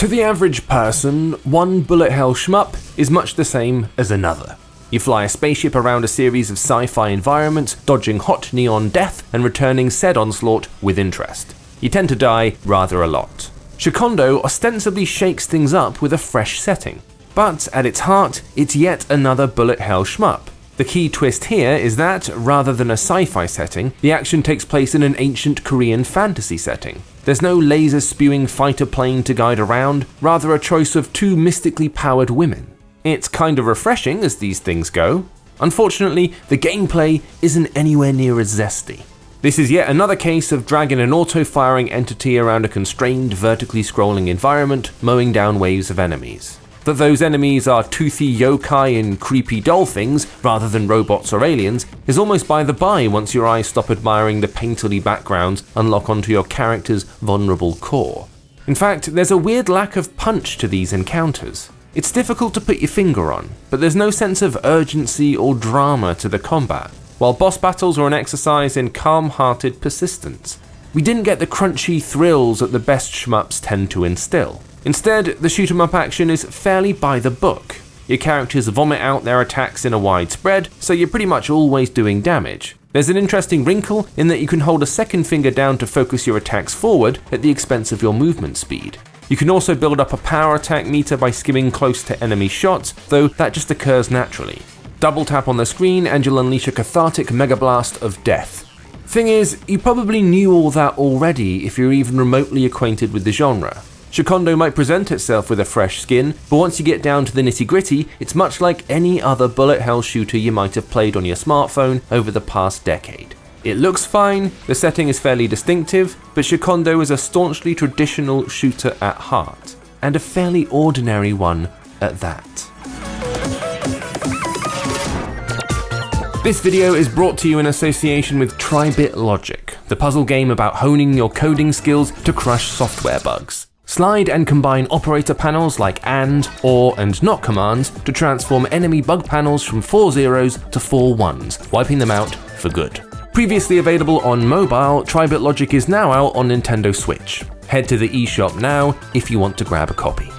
To the average person, one bullet hell shmup is much the same as another. You fly a spaceship around a series of sci-fi environments, dodging hot neon death and returning said onslaught with interest. You tend to die rather a lot. Shikhondo ostensibly shakes things up with a fresh setting, but at its heart, it's yet another bullet hell shmup. The key twist here is that, rather than a sci-fi setting, the action takes place in an ancient Korean fantasy setting. There's no laser-spewing fighter plane to guide around, rather a choice of two mystically powered women. It's kind of refreshing as these things go. Unfortunately, the gameplay isn't anywhere near as zesty. This is yet another case of dragging an auto-firing entity around a constrained, vertically scrolling environment, mowing down waves of enemies. That those enemies are toothy yokai and creepy doll things, rather than robots or aliens, is almost by the by once your eyes stop admiring the painterly backgrounds and lock onto your character's vulnerable core. In fact, there's a weird lack of punch to these encounters. It's difficult to put your finger on, but there's no sense of urgency or drama to the combat, while boss battles are an exercise in calm-hearted persistence. We didn't get the crunchy thrills that the best shmups tend to instill. Instead, the shoot-'em-up action is fairly by the book. Your characters vomit out their attacks in a wide spread, so you're pretty much always doing damage. There's an interesting wrinkle in that you can hold a second finger down to focus your attacks forward at the expense of your movement speed. You can also build up a power attack meter by skimming close to enemy shots, though that just occurs naturally. Double tap on the screen and you'll unleash a cathartic mega blast of death. Thing is, you probably knew all that already if you're even remotely acquainted with the genre. Shikhondo might present itself with a fresh skin, but once you get down to the nitty-gritty, it's much like any other bullet hell shooter you might have played on your smartphone over the past decade. It looks fine, the setting is fairly distinctive, but Shikhondo is a staunchly traditional shooter at heart, and a fairly ordinary one at that. This video is brought to you in association with Trybit Logic, the puzzle game about honing your coding skills to crush software bugs. Slide and combine operator panels like AND, OR, and NOT commands to transform enemy bug panels from 4 zeros to 4 ones, wiping them out for good. Previously available on mobile, Trybit Logic is now out on Nintendo Switch. Head to the eShop now if you want to grab a copy.